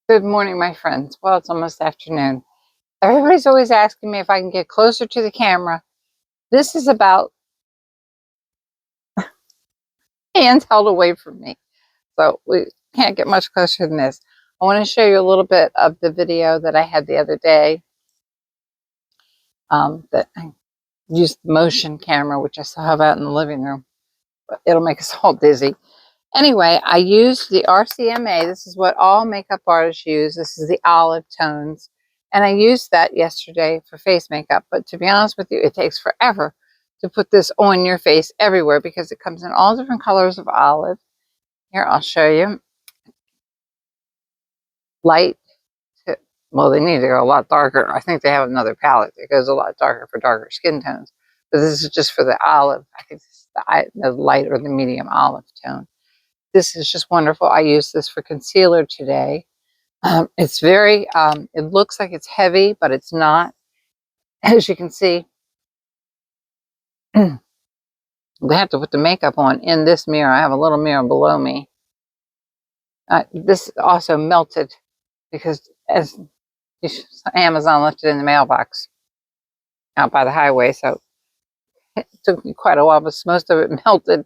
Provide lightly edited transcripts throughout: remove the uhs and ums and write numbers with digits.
Good morning, my friends. Well, it's almost afternoon. Everybody's always asking me if I can get closer to the camera. This is about hands held away from me. So we can't get much closer than this. I want to show you a little bit of the video that I had the other day that I used the motion camera, which I still have out in the living room, but it'll make us all dizzy. Anyway, I used the RCMA. This is what all makeup artists use. This is the olive tones. And I used that yesterday for face makeup. But to be honest with you, it takes forever to put this on your face everywhere because it comes in all different colors of olive. Here, I'll show you. Light to, well, they need to go a lot darker. I think they have another palette that goes a lot darker for darker skin tones. But this is just for the olive. I think this is the light or the medium olive tone. This is just wonderful. I use this for concealer today. It's very, it looks like it's heavy, but it's not. As you can see, we have to put the makeup on in this mirror. I have a little mirror below me. This also melted because as Amazon left it in the mailbox out by the highway. So it took me quite a while, but most of it melted.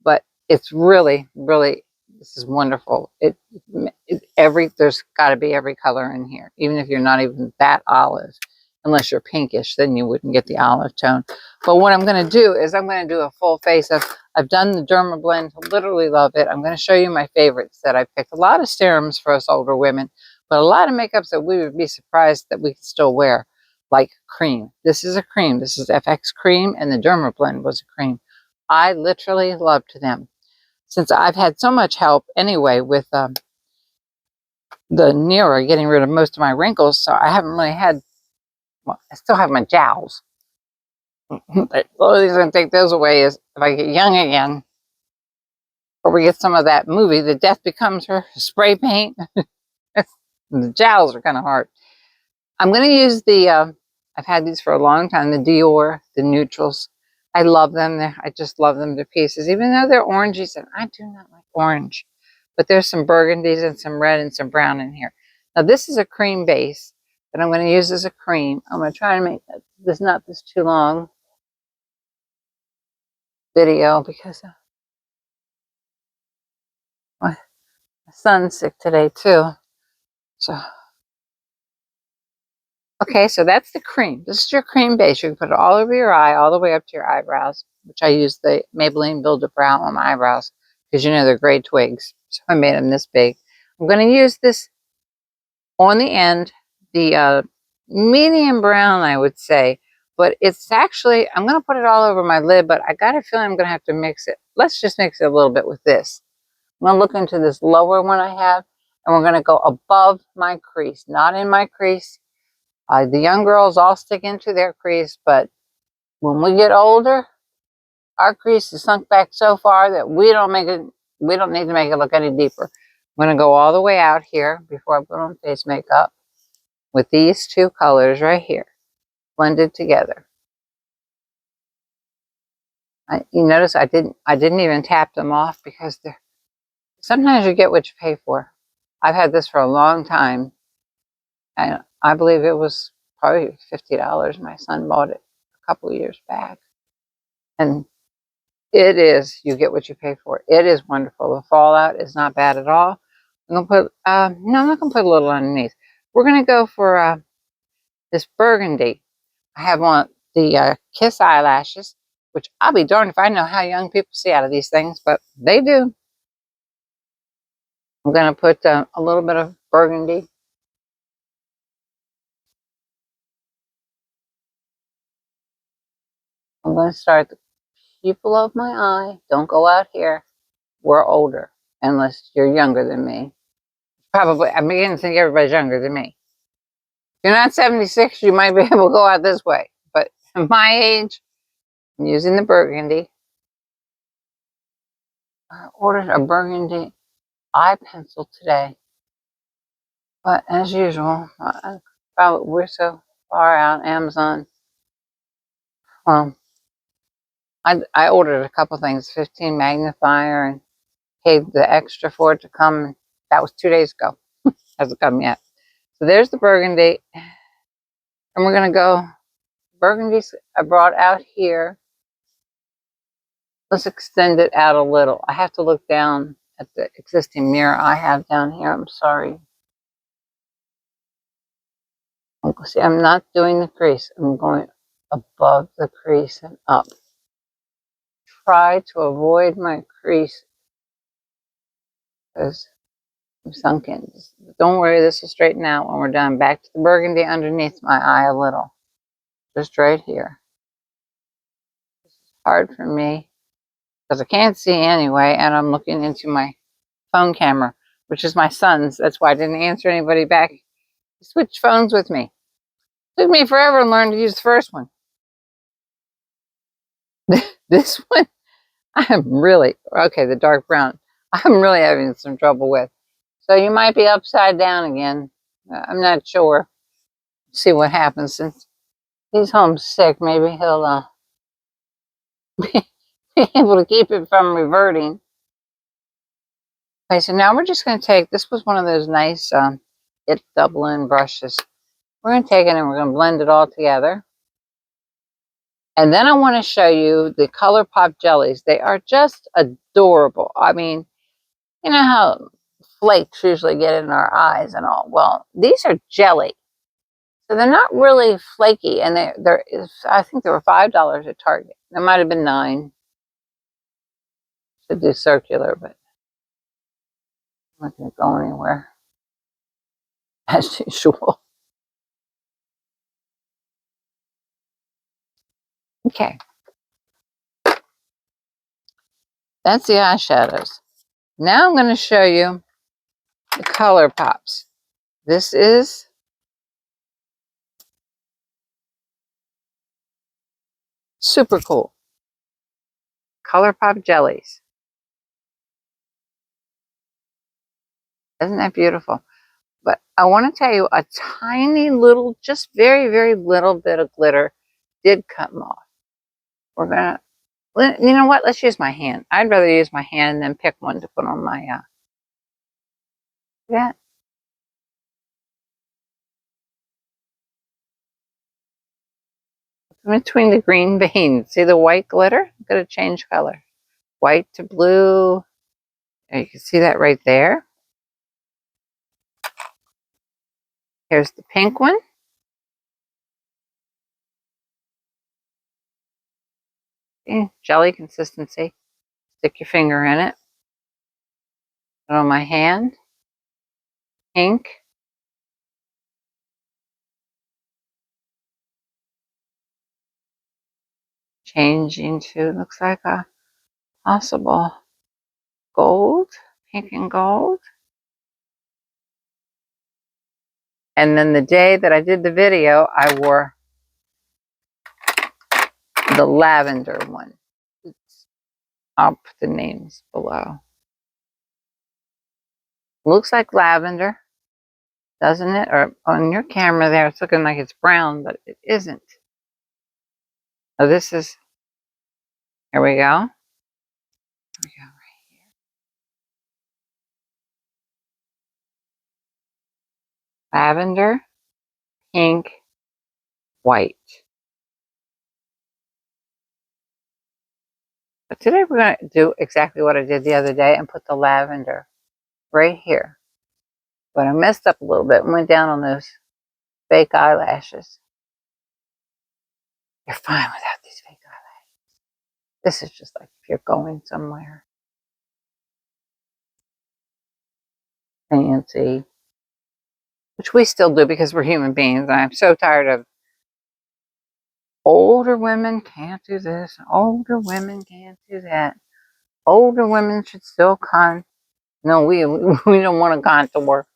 But it's really, really, this is wonderful. There's got to be every color in here, even if you're not even that olive. Unless you're pinkish, then you wouldn't get the olive tone. But what I'm going to do is I'm going to do a full face of, I've done the Derma Blend, literally love it. I'm going to show you my favorites that I picked. A lot of serums for us older women, but a lot of makeups that we would be surprised that we can still wear, like cream. This is a cream. This is FX cream, and the Derma Blend was a cream. I literally loved them. Since I've had so much help anyway with the Nera getting rid of most of my wrinkles, so I haven't really had, well, I still have my jowls. But the only thing's going to take those away is if I get young again, or we get some of that movie, The Death Becomes Her, spray paint. The jowls are kind of hard. I'm going to use the, I've had these for a long time, the Dior, the neutrals. I love them. I just love them to pieces, even though they're oranges, and I do not like orange. But there's some burgundies and some red and some brown in here. Now, this is a cream base that I'm going to use as a cream. I'm going to try to make this not this too long video because my son's sick today too. So, okay, so that's the cream. This is your cream base. You can put it all over your eye, all the way up to your eyebrows, which I use the Maybelline Build a Brow on my eyebrows because you know they're gray twigs. So I made them this big. I'm going to use this on the end, the medium brown, I would say, but it's actually, I'm going to put it all over my lid, but I got a feeling I'm going to have to mix it. Let's just mix it a little bit with this. I'm going to look into this lower one I have, and we're going to go above my crease, not in my crease. The young girls all stick into their crease, but when we get older, our crease is sunk back so far that we don't need to make it look any deeper. I'm going to go all the way out here before I put on face makeup with these two colors right here, blended together. You notice I didn't even tap them off because sometimes you get what you pay for. I've had this for a long time, and I believe it was probably $50. My son bought it a couple of years back. And it is, you get what you pay for. It is wonderful. The fallout is not bad at all. I'm going to put, no, I'm not going to put a little underneath. We're going to go for this burgundy. I have on the Kiss eyelashes, which I'll be darned if I know how young people see out of these things, but they do. I'm going to put a little bit of burgundy. I'm going to start the pupil of my eye. Don't go out here. We're older, unless you're younger than me. Probably, I'm beginning to think everybody's younger than me. If you're not 76, you might be able to go out this way. But at my age, I'm using the burgundy. I ordered a burgundy eye pencil today. But as usual, we're so far out, Amazon. Well, I ordered a couple things, 15 magnifier, and paid the extra for it to come. That was 2 days ago. Hasn't come yet. So there's the burgundy. And we're going to go, burgundies I brought out here. Let's extend it out a little. I have to look down at the existing mirror I have down here. I'm sorry. See, I'm not doing the crease. I'm going above the crease and up. Try to avoid my crease because I'm sunk in. Don't worry, this will straighten out when we're done. Back to the burgundy underneath my eye a little. Just right here. It's hard for me because I can't see anyway, and I'm looking into my phone camera, which is my son's. That's why I didn't answer anybody back. He switched phones with me. It took me forever to learn to use the first one. This one, I'm really, okay, the dark brown, I'm really having some trouble with. So you might be upside down again. I'm not sure. See what happens. Since he's home sick, maybe he'll be able to keep it from reverting. Okay, so now we're just going to take, this was one of those nice It Dublin brushes. We're going to take it and we're going to blend it all together. And then I want to show you the ColourPop jellies. They are just adorable. I mean, you know how flakes usually get in our eyes and all. Well, these are jelly. So they're not really flaky. And I think they were $5 at Target. There might have been $9 to do circular, but I'm not going to go anywhere as usual. Okay. That's the eyeshadows. Now I'm going to show you the ColourPops. This is super cool. ColourPop jellies. Isn't that beautiful? But I want to tell you, a tiny little, just very, very little bit of glitter did come off. We're going to, you know what? Let's use my hand. I'd rather use my hand than pick one to put on my, yeah. Between the green veins. See the white glitter? I'm going to change color. White to blue. And you can see that right there. Here's the pink one. Okay, jelly consistency. Stick your finger in it. Put it on my hand. Pink. Changing to, looks like a possible gold. Pink and gold. And then the day that I did the video, I wore the lavender one. I'll put the names below. Looks like lavender, doesn't it? Or on your camera there, it's looking like it's brown, but it isn't. Oh, this is, here we go. Here we go right here. Lavender, pink, white. But today we're going to do exactly what I did the other day and put the lavender right here. But I messed up a little bit and went down on those fake eyelashes. You're fine without these fake eyelashes. This is just like if you're going somewhere fancy, which we still do because we're human beings. I'm so tired of older women can't do this, older women can't do that. Older women should still no, we don't want to contour.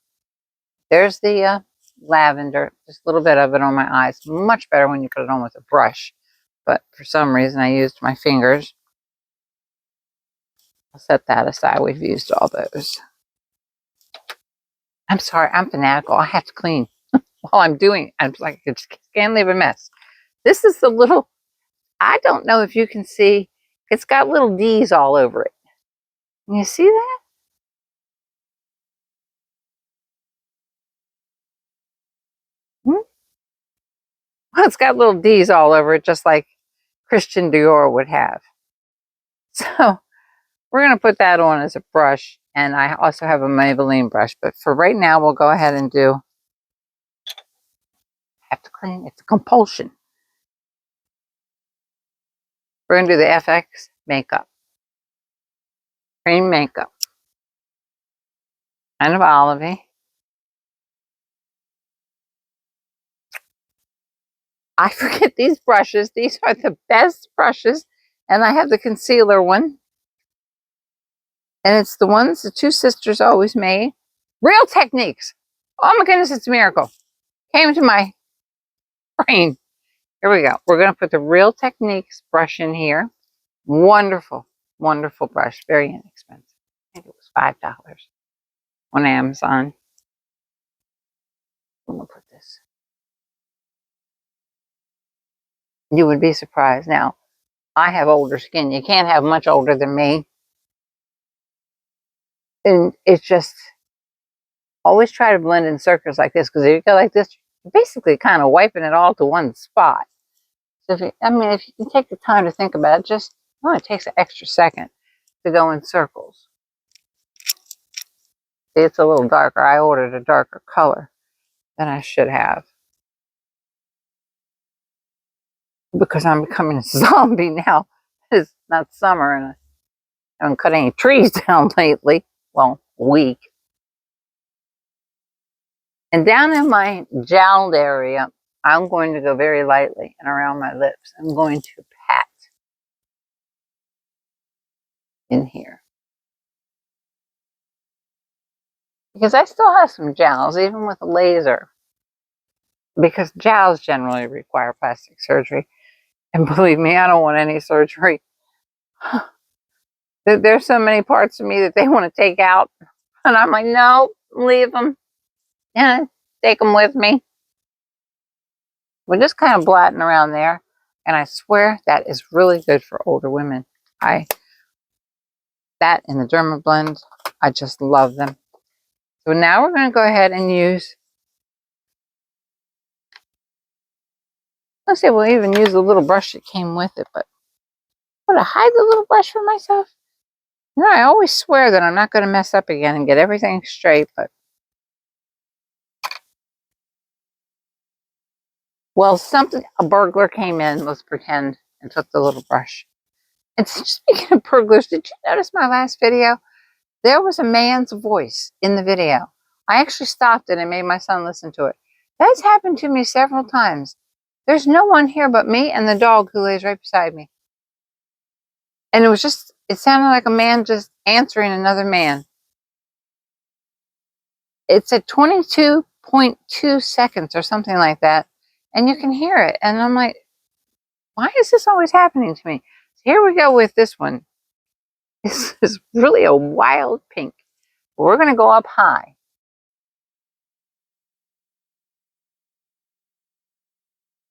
There's the lavender, just a little bit of it on my eyes. Much better when you put it on with a brush. But for some reason, I used my fingers. I'll set that aside. We've used all those. I'm sorry, I'm fanatical. I have to clean while I'm doing it. I'm like, I just can't leave a mess. This is the little, I don't know if you can see, it's got little D's all over it. Can you see that? it's got little D's all over it, just like Christian Dior would have. So we're going to put that on as a brush. And I also have a Maybelline brush. But for right now, we'll go ahead and have to clean. It's a compulsion. We're going to do the FX makeup. Cream makeup. Kind of olivey. I forget these brushes. These are the best brushes. And I have the concealer one. And it's the ones the two sisters always made. Real Techniques. Oh my goodness, it's a miracle. Came to my brain. Here we go. We're going to put the Real Techniques brush in here. Wonderful, wonderful brush. Very inexpensive. I think it was $5 on Amazon. I'm going to put this. You would be surprised. Now, I have older skin. You can't have much older than me. And it's just, always try to blend in circles like this, because if you go like this, you're basically kind of wiping it all to one spot. So if you can take the time to think about it, just, it takes an extra second to go in circles. See, it's a little darker. I ordered a darker color than I should have, because I'm becoming a zombie now. It's not summer and I haven't cut any trees down lately. Well, a week. And down in my jowled area, I'm going to go very lightly, and around my lips, I'm going to pat in here. Because I still have some jowls, even with a laser. Because jowls generally require plastic surgery. And believe me, I don't want any surgery. There's so many parts of me that they want to take out. And I'm like, no, leave them. Yeah, take them with me. We're just kind of blatting around there. And I swear that is really good for older women. That and the Derma Blend, I just love them. So now we're going to go ahead and use, let's say we'll even use the little brush that came with it, but I'm going to hide the little brush for myself. You know, I always swear that I'm not going to mess up again and get everything straight, but well, a burglar came in, let's pretend, and took the little brush. And speaking of burglars, did you notice my last video? There was a man's voice in the video. I actually stopped it and made my son listen to it. That's happened to me several times. There's no one here but me and the dog who lays right beside me. And it sounded like a man just answering another man. It's at 22.2 seconds or something like that. And you can hear it. And I'm like, why is this always happening to me? So here we go with this one. This is really a wild pink. We're going to go up high.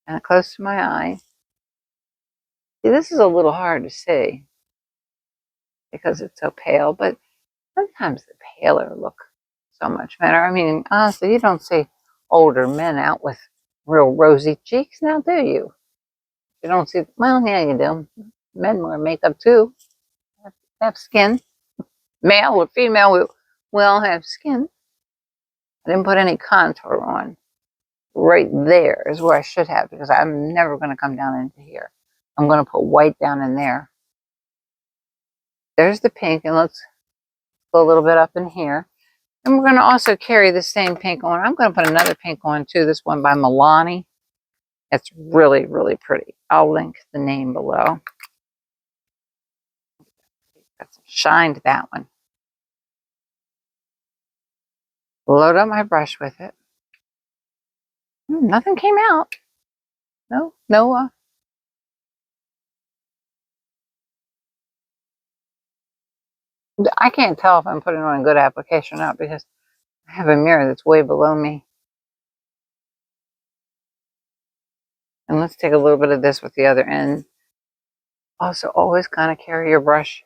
And close to my eye. See, this is a little hard to see because it's so pale, but sometimes the paler look so much better. I mean, honestly, you don't see older men out with real rosy cheeks now, do you? You don't see, well, yeah, you do. Men wear makeup too. Have skin. Male or female, we all have skin. I didn't put any contour on. Right there is where I should have, because I'm never going to come down into here. I'm going to put white down in there. There's the pink, and let's go a little bit up in here. And we're going to also carry the same pink on. I'm going to put another pink on too, this one by Milani. It's really, really pretty. I'll link the name below. Got some shine to that one. Load up my brush with it. Nothing came out. No. I can't tell if I'm putting on a good application or not, because I have a mirror that's way below me. And let's take a little bit of this with the other end. Also, always kind of carry your blush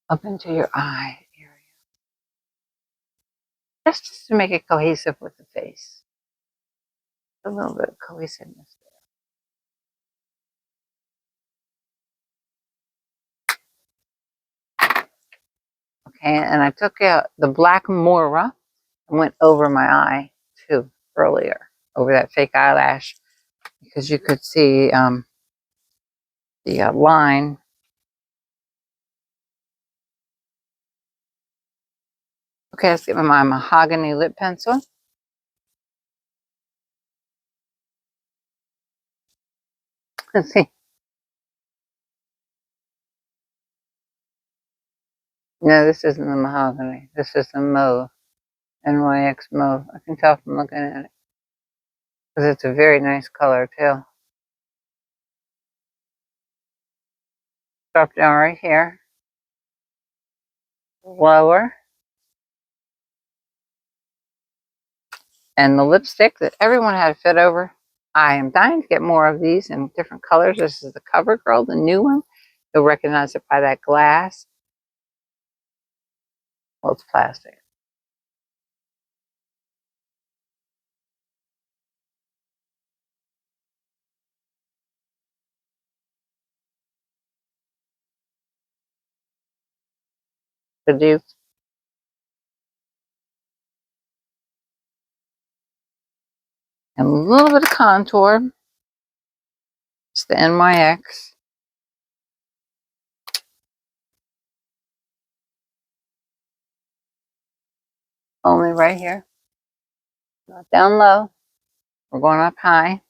up into your eye area. Just to make it cohesive with the face. A little bit of cohesiveness there. Okay, and I took out the black Mora and went over my eye too earlier, over that fake eyelash, because you could see the line. Okay, let's get my mahogany lip pencil. Let's see. No, this isn't the mahogany. This is the mauve, NYX mauve. I can tell from looking at it because it's a very nice color too. Drop down right here, lower, and the lipstick that everyone had fit over. I am dying to get more of these in different colors. This is the CoverGirl, the new one. You'll recognize it by that glass. Well, it's plastic. The dupe. And a little bit of contour. It's the NYX. Only right here. Not down low. We're going up high.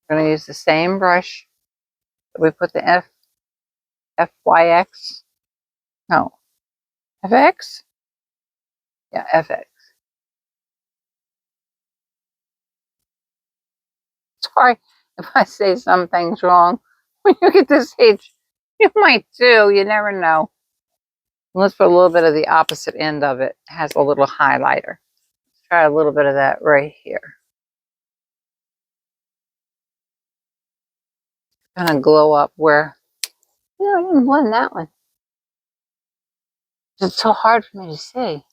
We're going to use the same brush that we put the FYX. No. FX? Yeah, FX. Sorry if I say some things wrong. When you get this age, you might too. You never know. Let's put a little bit of the opposite end of it. It has a little highlighter. Let's try a little bit of that right here. Kind of glow up where, I didn't blend that one. It's so hard for me to see.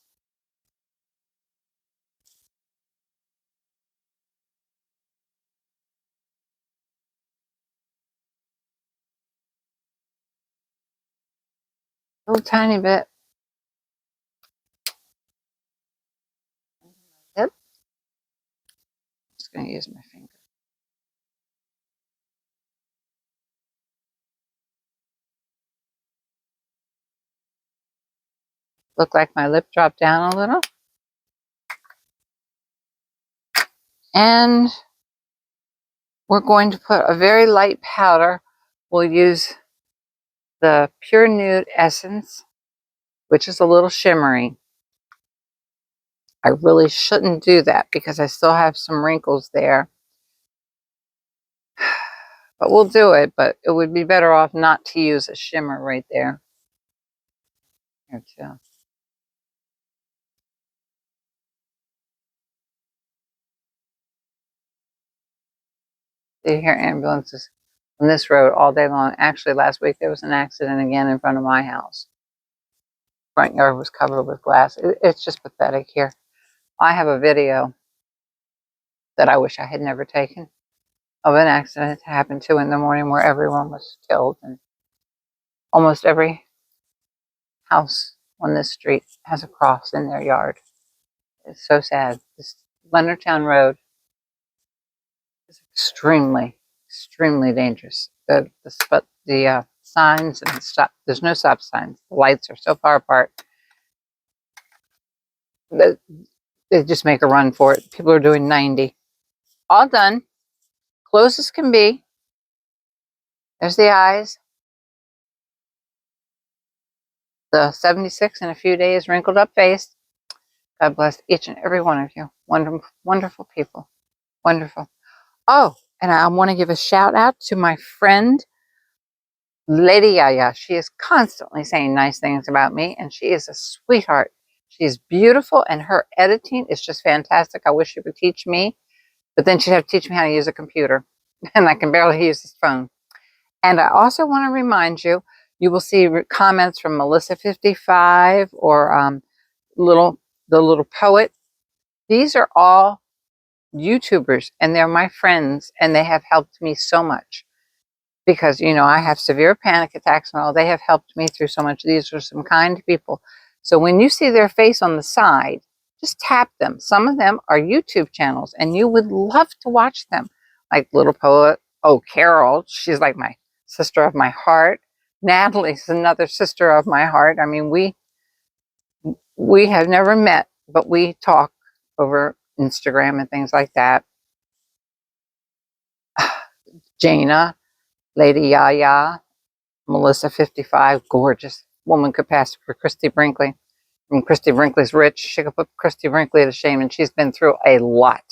A little tiny bit. Yep. Just going to use my finger. Look like my lip dropped down a little. And we're going to put a very light powder. We'll use the Pure Nude Essence, which is a little shimmery. I really shouldn't do that because I still have some wrinkles there. But we'll do it, but it would be better off not to use a shimmer right there. Here too. You hear ambulances on this road all day long. Actually, last week there was an accident again in front of my house. Front yard was covered with glass. It's just pathetic here. I have a video that I wish I had never taken of an accident that happened 2 in the morning where everyone was killed, and almost every house on this street has a cross in their yard. It's so sad. This Leonardtown Road is extremely, extremely dangerous. The signs and stop. There's no stop signs. The lights are so far apart that they just make a run for it. People are doing 90. All done. Close as can be. There's the eyes. The 76 in a few days, wrinkled up face. God bless each and every one of you. Wonderful, wonderful people. Wonderful. Oh, and I want to give a shout out to my friend, Lady Yaya. She is constantly saying nice things about me, and she is a sweetheart. She is beautiful, and her editing is just fantastic. I wish she would teach me, but then she'd have to teach me how to use a computer, and I can barely use this phone. And I also want to remind you, you will see comments from Melissa55 or the little poet. These are all YouTubers, and they're my friends, and they have helped me so much because, you know, I have severe panic attacks and all. They have helped me through so much. These are some kind people. So when you see their face on the side, just tap them. Some of them are YouTube channels, and you would love to watch them. Like Little Poet, oh, Carol, she's like my sister of my heart. Natalie's another sister of my heart. I mean, we have never met, but we talk over Instagram and things like that. Jana, Lady Yaya, Melissa 55, gorgeous woman could pass for Christy Brinkley. And Christy Brinkley's rich. She could put Christy Brinkley to shame, and she's been through a lot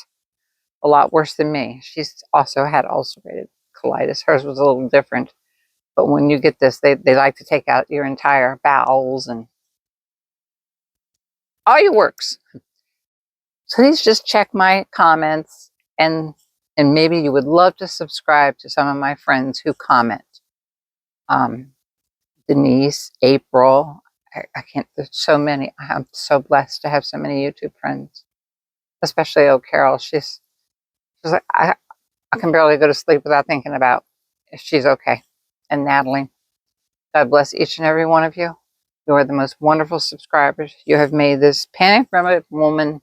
worse than me. She's also had ulcerative colitis. Hers was a little different. But when you get this, they like to take out your entire bowels and all your works. So please just check my comments, and maybe you would love to subscribe to some of my friends who comment. Denise, April, I can't, there's so many. I'm so blessed to have so many YouTube friends, especially Carol. She's like, I can barely go to sleep without thinking about if she's okay. And Natalie, God bless each and every one of you. You are the most wonderful subscribers. You have made this panic remedy woman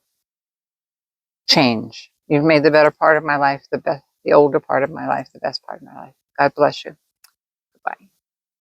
change. You've made the better part of my life the best, the older part of my life, the best part of my life. God bless you.